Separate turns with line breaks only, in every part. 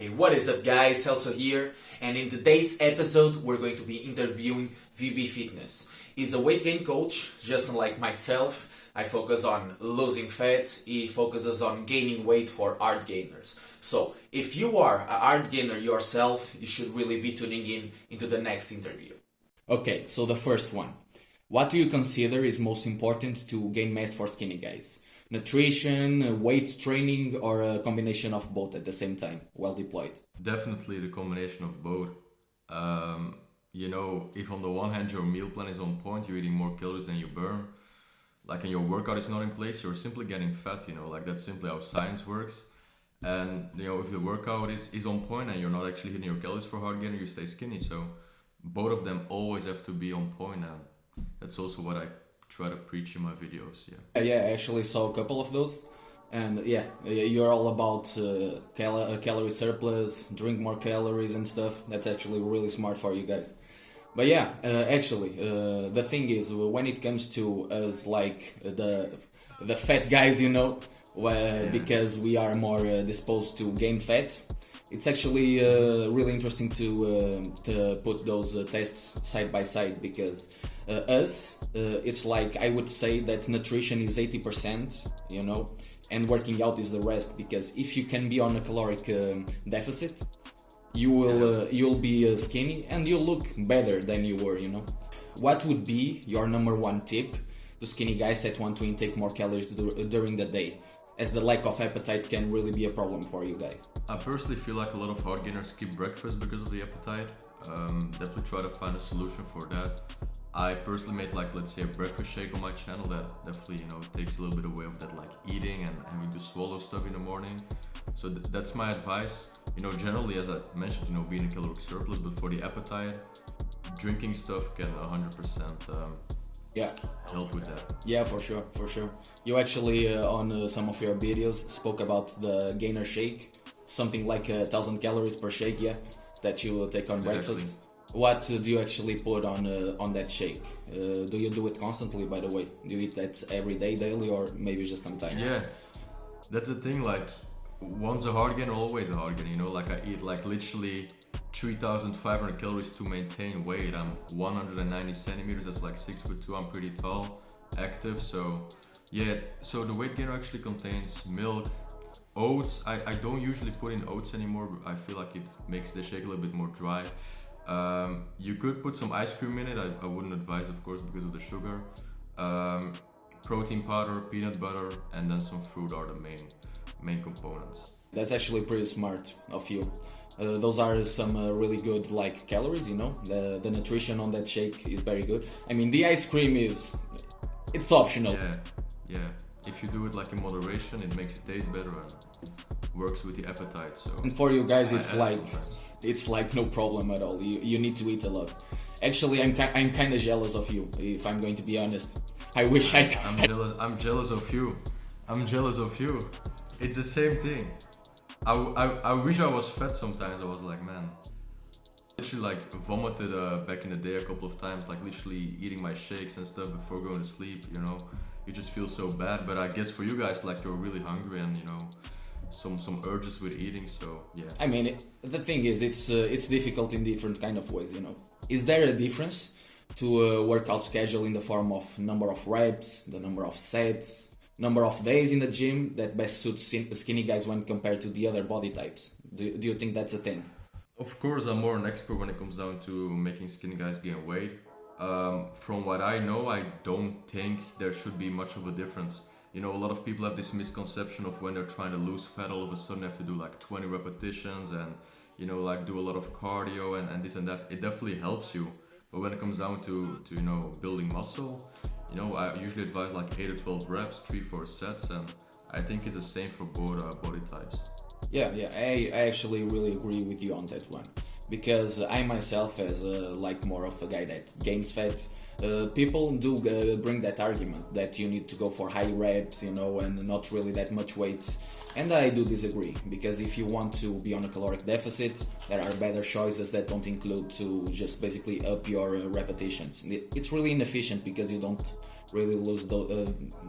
Hey, what is up guys, Celso here, and in today's episode we're going to be interviewing VB Fitness. He's a weight gain coach, just like myself. I focus on losing fat, he focuses on gaining weight for hard gainers. So, if you are a hard gainer yourself, you should really be tuning in into the next interview. Okay, so the first one. What do you consider is most important to gain mass for skinny guys? Nutrition, weight training, or a combination of both at the same time, well deployed?
Definitely the combination of both. If on the one hand your meal plan is on point, you're eating more calories than you burn, and your workout is not in place, you're simply getting fat, that's simply how science works. And, if the workout is on point and you're not actually hitting your calories for hard gainer, you stay skinny. So both of them always have to be on point, and that's also what I try to preach in my videos.
Yeah, I actually saw a couple of those, and you're all about calorie surplus, drink more calories and stuff. That's actually really smart for you guys. But the thing is, when it comes to us, like the fat guys, because we are more disposed to gain fat, it's actually really interesting to put those tests side by side, because it's like I would say that nutrition is 80%, and working out is the rest. Because if you can be on a caloric deficit, you'll be skinny and you'll look better than you were. What would be your number one tip to skinny guys that want to intake more calories during the day, as the lack of appetite can really be a problem for you guys?
I personally feel like a lot of hard gainers skip breakfast because of the appetite. Definitely try to find a solution for that. I personally made let's say a breakfast shake on my channel that definitely takes a little bit away of that eating and having to swallow stuff in the morning. So that's my advice. Generally, as I mentioned, being a caloric surplus, but for the appetite, drinking stuff can 100% help with that.
Yeah, for sure. You actually on some of your videos spoke about the gainer shake, something like 1,000 calories per shake, that you take on breakfast. What do you actually put on that shake? Do you do it constantly, by the way? Do you eat that every day, daily, or maybe just sometimes?
Yeah, that's the thing. Once a hard gainer, always a hard gainer. I eat literally 3,500 calories to maintain weight. I'm 190 centimeters. That's 6'2". I'm pretty tall, active. So So the weight gainer actually contains milk, oats. I don't usually put in oats anymore. I feel like it makes the shake a little bit more dry. You could put some ice cream in it. I wouldn't advise, of course, because of the sugar. Protein powder, peanut butter, and then some fruit are the main components.
That's actually pretty smart of you. Those are some really good calories. The nutrition on that shake is very good. I mean, the ice cream it's optional.
Yeah. If you do it in moderation, it makes it taste better and works with the appetite. So.
And for you guys, it's no problem at all. You need to eat a lot. Actually, I'm kind of jealous of you, if I'm going to be honest. I wish I could.
I'm jealous of you. It's the same thing. I wish I was fat sometimes. I was like, man. Literally vomited back in the day a couple of times, literally eating my shakes and stuff before going to sleep. You just feel so bad. But I guess for you guys, you're really hungry and some urges with eating. So yeah.
I mean, the thing is, it's difficult in different kind of ways. Is there a difference to a workout schedule in the form of number of reps, the number of sets, number of days in the gym that best suits skinny guys when compared to the other body types? Do you think that's a thing?
Of course, I'm more an expert when it comes down to making skinny guys gain weight. From what I know, I don't think there should be much of a difference. A lot of people have this misconception of when they're trying to lose fat, all of a sudden they have to do 20 repetitions and do a lot of cardio and this and that. It definitely helps you. But when it comes down to building muscle, I usually advise 8 to 12 reps, 3-4 sets, and I think it's the same for both body types.
Yeah, I actually really agree with you on that one, because I myself, as more of a guy that gains fat, people do bring that argument that you need to go for high reps, and not really that much weight. And I do disagree, because if you want to be on a caloric deficit, there are better choices that don't include to just basically up your repetitions. It's really inefficient because you don't really lose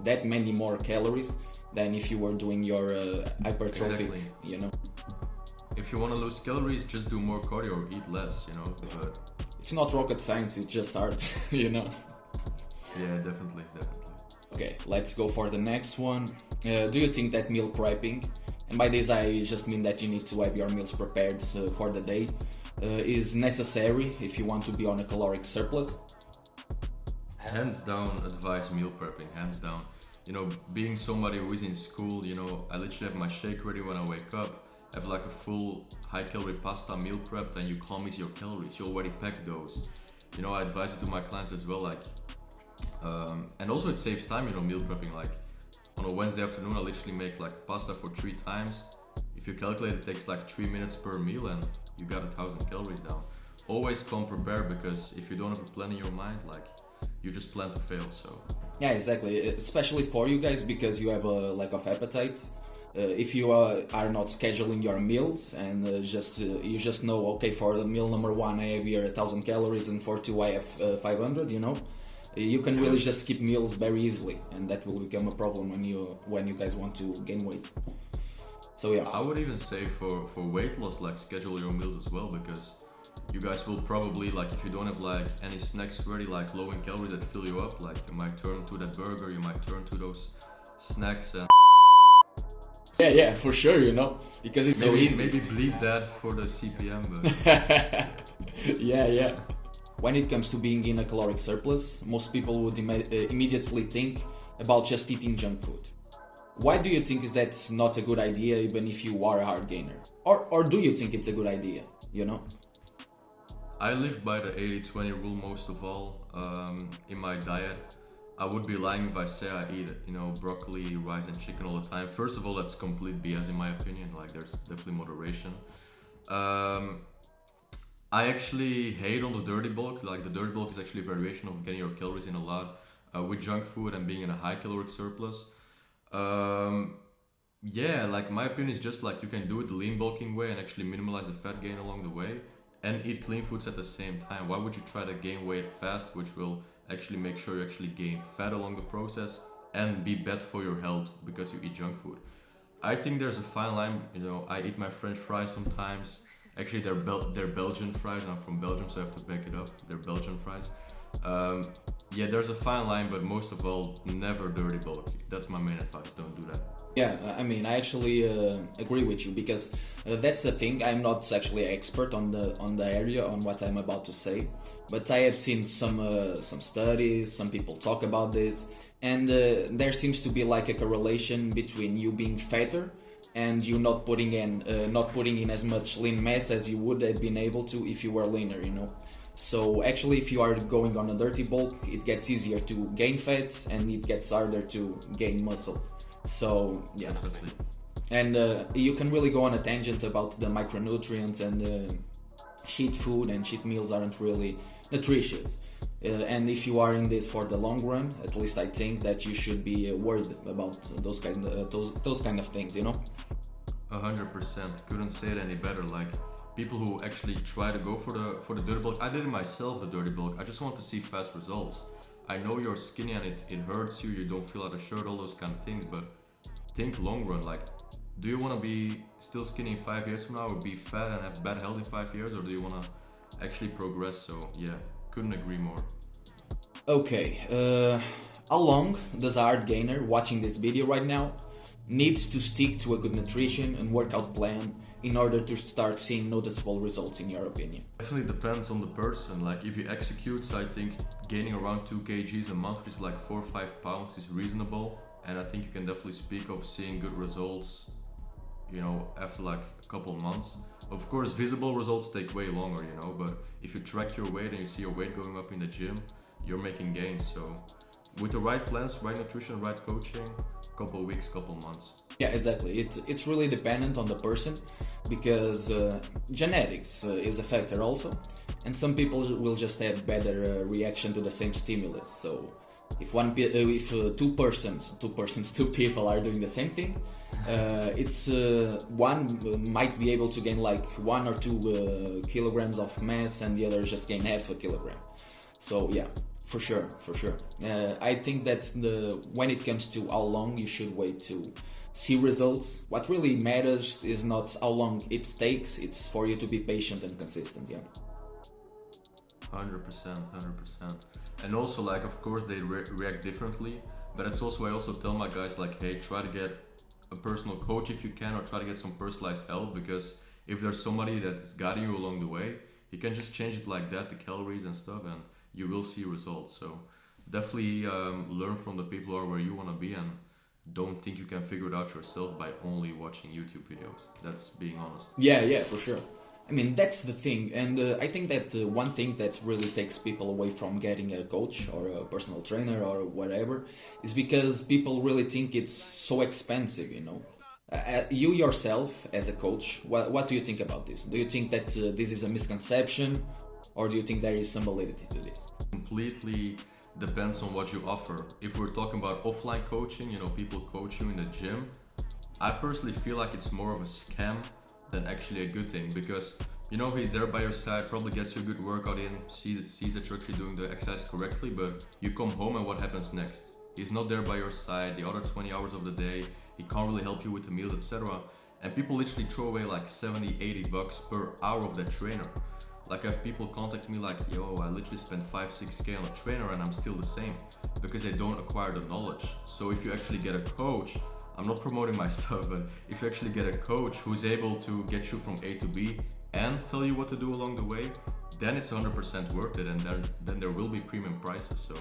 that many more calories than if you were doing your hypertrophic,
Exactly. if you want to lose calories, just do more cardio or eat less, you know. But
It's not rocket science, it's just art, you know.
yeah, definitely.
Okay, let's go for the next one. Do you think that meal prepping, and by this I just mean that you need to have your meals prepared for the day, is necessary if you want to be on a caloric surplus?
Hands down, advise meal prepping. Hands down. You know, being somebody who is in school, you know, I literally have my shake ready when I wake up. I have like a full high calorie pasta meal prepped, and you can't miss your calories. You already packed those. You know, I advise it to my clients as well. Like, and also it saves time. You know, meal prepping. Like on a Wednesday afternoon, I literally make like pasta for 3 times. If you calculate, it takes like 3 minutes per meal, and you got 1,000 calories down. Always come prepared, because if you don't have a plan in your mind, like you just plan to fail. So
Yeah, exactly. Especially for you guys, because you have a lack of appetite. If you are not scheduling your meals and you just know, okay, for the meal number 1 I have here 1,000 calories, and for 2 I have 500. You know, you can really just skip meals very easily, and that will become a problem when you guys want to gain weight. So yeah,
I would even say for weight loss, like schedule your meals as well, because you guys will probably, like, if you don't have like any snacks ready, like low in calories that fill you up, like you might turn to that burger, you might turn to those snacks, and
yeah, for sure, you know, because it's so easy.
Maybe bleep that for the CPM, but
yeah. When it comes to being in a caloric surplus, most people would immediately think about just eating junk food. Why do you think is that's not a good idea, even if you are a hard gainer? Or do you think it's a good idea, you know?
I live by the 80-20 rule most of all in my diet. I would be lying if I say I eat, you know, broccoli, rice and chicken all the time. First of all, that's complete BS in my opinion. Like, there's definitely moderation. I actually hate on the dirty bulk. Like, the dirty bulk is actually a variation of getting your calories in a lot with junk food and being in a high caloric surplus. Yeah, like my opinion is just like you can do it the lean bulking way and actually minimize the fat gain along the way, and eat clean foods at the same time. Why would you try to gain weight fast, which will actually make sure you actually gain fat along the process and be bad for your health because you eat junk food? I think there's a fine line. You know, I eat my French fries sometimes. Actually, they're Belgian fries. I'm from Belgium, so I have to back it up. They're Belgian fries. Yeah, there's a fine line, but most of all, never dirty bulk. That's my main advice. Don't do that.
Yeah, I mean, I actually agree with you, because that's the thing. I'm not actually an expert on the area on what I'm about to say, but I have seen some studies. Some people talk about this, and there seems to be like a correlation between you being fatter and you not putting in as much lean mass as you would have been able to if you were leaner. You know. So actually, if you are going on a dirty bulk, it gets easier to gain fats and it gets harder to gain muscle. So yeah, and you can really go on a tangent about the micronutrients, and cheat food and cheat meals aren't really nutritious. And if you are in this for the long run, at least I think that you should be worried about those kind of things. You know.
100%. Couldn't say it any better. Like, people who actually try to go for the dirty bulk. I did it myself, the dirty bulk. I just want to see fast results. I know you're skinny and it hurts you don't feel out of shirt, all those kind of things, but think long run. Like, do you want to be still skinny in 5 years from now, or be fat and have bad health in 5 years, or do you want to actually progress? So yeah, couldn't agree more.
Okay, how long does a hard gainer watching this video right now needs to stick to a good nutrition and workout plan in order to start seeing noticeable results, in your opinion?
Definitely depends on the person. Like, if you execute, so I think gaining around 2 kgs a month, which is like 4 or 5 pounds, is reasonable, and I think you can definitely speak of seeing good results, you know, after like a couple months. Of course, visible results take way longer, you know, but if you track your weight and you see your weight going up in the gym, you're making gains. So with the right plans, right nutrition, right coaching, couple weeks, couple months.
Yeah, exactly. It's really dependent on the person, because genetics is a factor also, and some people will just have better reaction to the same stimulus. So if two people are doing the same thing, it's one might be able to gain like 1 or 2 kilograms of mass, and the other just gain half a kilogram. So yeah, for sure. I think that when it comes to how long you should wait to see results. What really matters is not how long it takes, it's for you to be patient and consistent. Yeah.
100%. And also, like, of course, they react differently, but it's also, I also tell my guys, like, hey, try to get a personal coach if you can, or try to get some personalized help, because if there's somebody that's guiding you along the way, you can just change it like that, the calories and stuff, and you will see results. So definitely learn from the people who are where you want to be, and don't think you can figure it out yourself by only watching YouTube videos. That's being honest.
Yeah, for sure. I mean, that's the thing, and I think that one thing that really takes people away from getting a coach or a personal trainer or whatever is because people really think it's so expensive, you know. You yourself, as a coach, what do you think about this? Do you think that this is a misconception, or do you think there is some validity to this?
Completely depends on what you offer. If we're talking about offline coaching, you know, people coach you in the gym, I personally feel like it's more of a scam than actually a good thing, because you know he's there by your side, probably gets you a good workout in, sees that you're actually doing the exercise correctly, but you come home and what happens next? He's not there by your side the other 20 hours of the day, he can't really help you with the meals, etc. And people literally throw away like 70-80 bucks per hour of that trainer. Like I have people contact me like, yo, I literally spent 5-6k on a trainer and I'm still the same, because they don't acquire the knowledge. So if you actually get a coach, I'm not promoting my stuff, but if you actually get a coach who's able to get you from A to B and tell you what to do along the way, then it's 100% worth it, and then there will be premium prices. So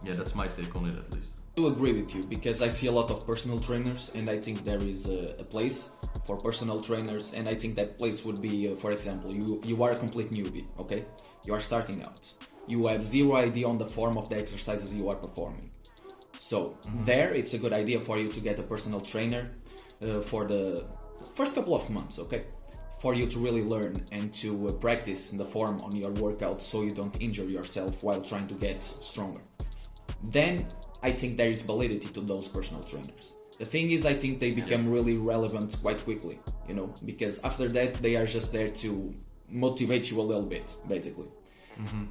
yeah, that's my take on it at least.
I do agree with you, because I see a lot of personal trainers, and I think there is a place for personal trainers, and I think that place would be, for example, you are a complete newbie, okay? You are starting out. You have zero idea on the form of the exercises you are performing. So there, it's a good idea for you to get a personal trainer for the first couple of months, okay? For you to really learn and to practice the form on your workout, so you don't injure yourself while trying to get stronger. Then I think there is validity to those personal trainers. The thing is, I think they become really relevant quite quickly, you know, because after that they are just there to motivate you a little bit, basically.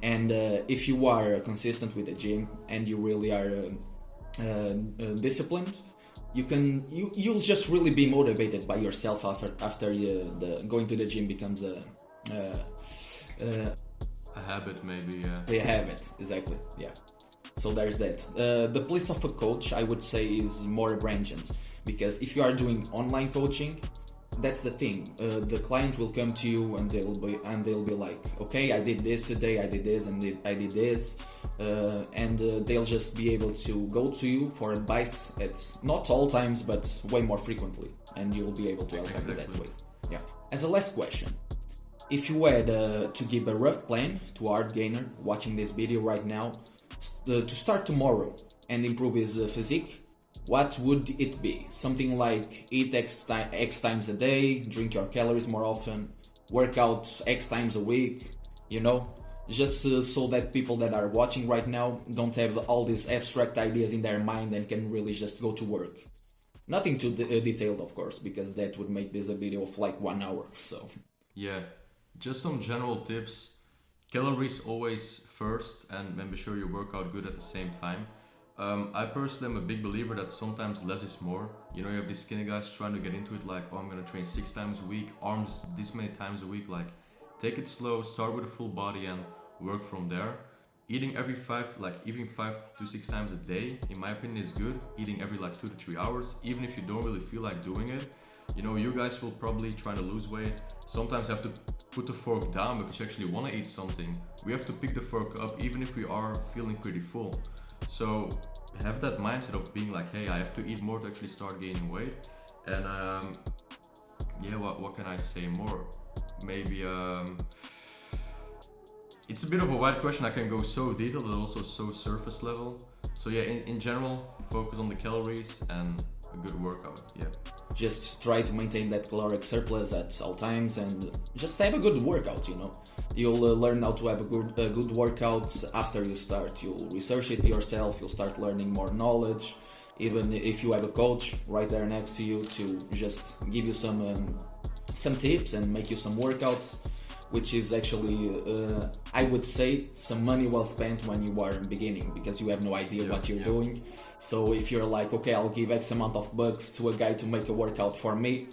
And if you are consistent with the gym and you really are disciplined, you'll just really be motivated by yourself after going to the gym becomes a
habit, maybe.
A habit, exactly. Yeah. So there's that. The place of a coach, I would say, is more branches, because if you are doing online coaching, that's the thing. The client will come to you and they'll be like, okay, I did this today, I did this, and I did this, and they'll just be able to go to you for advice at not all times, but way more frequently, and you'll be able to help them that way. Yeah. As a last question, if you had to give a rough plan to a hard gainer watching this video right now, to start tomorrow and improve his physique, what would it be? Something like eat X times a day, drink your calories more often, work out X times a week, you know? Just so that people that are watching right now don't have all these abstract ideas in their mind and can really just go to work. Nothing too detailed, of course, because that would make this a video of like 1 hour, so...
Yeah, just some general tips. Calories always first, and be sure you work out good at the same time. I personally am a big believer that sometimes less is more. You know, you have these skinny guys trying to get into it like, oh, I'm gonna train 6 times a week, arms this many times a week. Like, take it slow, start with a full body and work from there. Eating every 5 to 6 times a day, in my opinion, is good. Eating every like 2 to 3 hours, even if you don't really feel like doing it. You know, you guys will probably try to lose weight. Sometimes have to put the fork down because you actually want to eat something. We have to pick the fork up even if we are feeling pretty full. So have that mindset of being like, hey, I have to eat more to actually start gaining weight. And yeah, what can I say more? Maybe it's a bit of a wide question. I can go so detailed and also so surface level. So yeah, in general, focus on the calories and a good workout. Yeah.
Just try to maintain that caloric surplus at all times and just have a good workout, you know. You'll learn how to have a good workout after you start. You'll research it yourself, you'll start learning more knowledge. Even if you have a coach right there next to you to just give you some tips and make you some workouts, which is actually, I would say, some money well spent when you are in the beginning, because you have no idea what you're doing. So if you're like, okay, I'll give X amount of bucks to a guy to make a workout for me,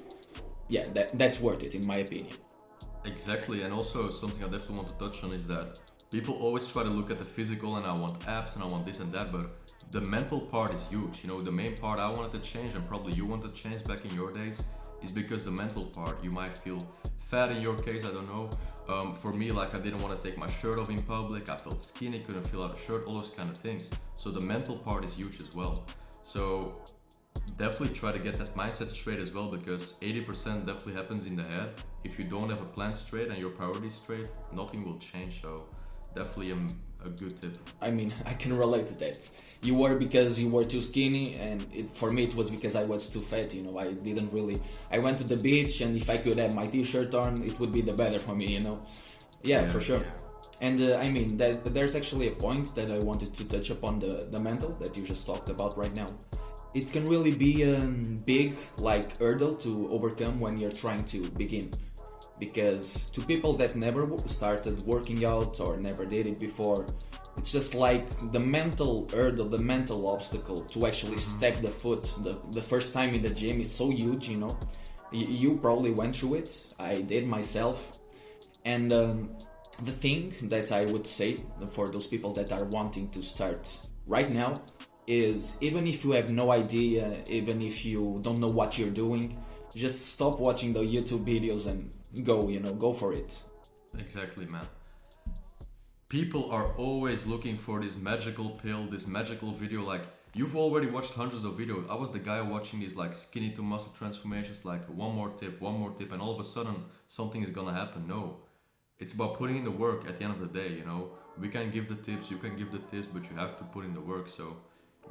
yeah, that's worth it in my opinion.
Exactly, and also something I definitely want to touch on is that people always try to look at the physical and I want abs and I want this and that, but the mental part is huge. You know, the main part I wanted to change, and probably you want to change back in your days, is because the mental part, you might feel fat in your case, I don't know. For me, like, I didn't want to take my shirt off in public, I felt skinny, couldn't fill out a shirt, all those kind of things. So the mental part is huge as well. So definitely try to get that mindset straight as well, because 80% definitely happens in the head. If you don't have a plan straight and your priorities straight, nothing will change. So definitely a good tip.
I mean, I can relate to that. You were because you were too skinny, and for me it was because I was too fat. You know, I went to the beach, and if I could have my t-shirt on, it would be the better for me. You know, yeah, for sure. And I mean, there's actually a point that I wanted to touch upon, the mental that you just talked about right now. It can really be a big hurdle to overcome when you're trying to begin. Because to people that never started working out or never did it before, it's just like the mental hurdle, the mental obstacle to actually step the foot the first time in the gym is so huge, you know. You probably went through it, I did myself. And the thing that I would say for those people that are wanting to start right now is, even if you have no idea, even if you don't know what you're doing, just stop watching the YouTube videos and go for it.
Exactly, man. People are always looking for this magical pill, this magical video. Like, you've already watched hundreds of videos. I was the guy watching these like skinny to muscle transformations, like one more tip, and all of a sudden something is gonna happen. No, it's about putting in the work at the end of the day, you know. We can give the tips, you can give the tips, but you have to put in the work. So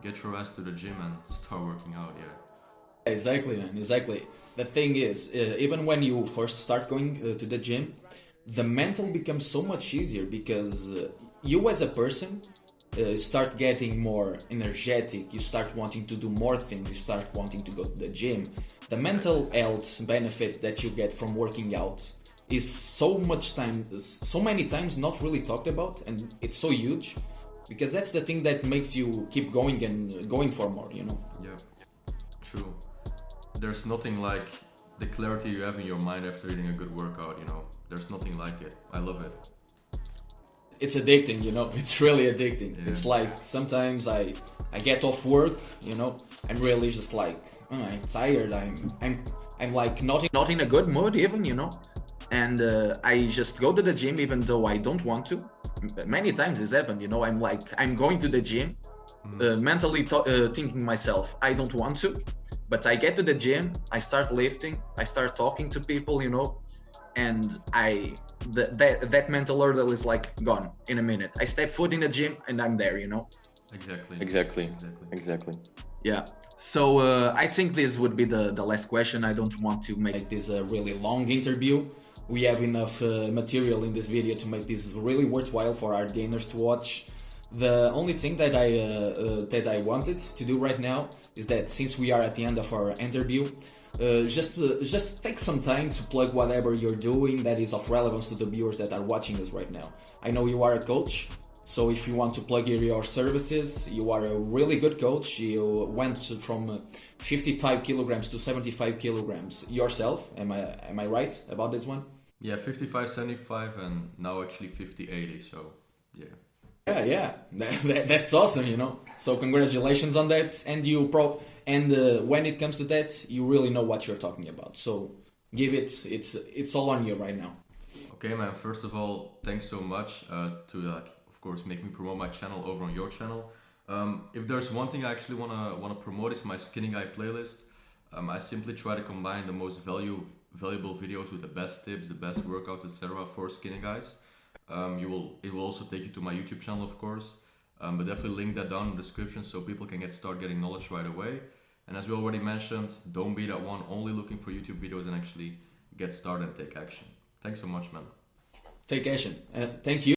get your ass to the gym and start working out, yeah.
Exactly, man, exactly. The thing is, even when you first start going to the gym, the mental becomes so much easier, because you as a person start getting more energetic, you start wanting to do more things, you start wanting to go to the gym. The mental health benefit that you get from working out is so many times not really talked about, and it's so huge, because that's the thing that makes you keep going and going for more, you know?
Yeah, true. There's nothing like the clarity you have in your mind after eating a good workout, you know. There's nothing like it. I love it.
It's addicting, you know. It's really addicting.
Yeah.
It's like sometimes I get off work, you know. I'm really just like, I'm tired. I'm like not in a good mood even, you know. And I just go to the gym even though I don't want to. Many times this happened, you know. I'm going to the gym, mentally thinking myself, I don't want to. But I get to the gym, I start lifting, I start talking to people, you know, and that mental hurdle is like gone in a minute. I step foot in the gym and I'm there, you know.
Exactly.
Yeah. So I think this would be the last question. I don't want to make this a really long interview. We have enough material in this video to make this really worthwhile for our gainers to watch. The only thing that I wanted to do right now is that, since we are at the end of our interview, just take some time to plug whatever you're doing that is of relevance to the viewers that are watching us right now. I know you are a coach, so if you want to plug your services, you are a really good coach. You went from 55 kilograms to 75 kilograms yourself. Am I right about this one?
Yeah, 55, 75, and now actually 50, 80. So yeah.
Yeah, that's awesome, you know. So congratulations on that, and when it comes to that, you really know what you're talking about. So it's all on you right now.
Okay, man. First of all, thanks so much to of course, make me promote my channel over on your channel. If there's one thing I actually wanna promote, is my Skinny Guy playlist. I simply try to combine the most valuable videos with the best tips, the best workouts, etc. for skinny guys. It will also take you to my YouTube channel, of course, but definitely link that down in the description so people can start getting knowledge right away. And as we already mentioned, don't be that one only looking for YouTube videos, and actually get started and take action. Thanks so much, man.
Take action. Thank you.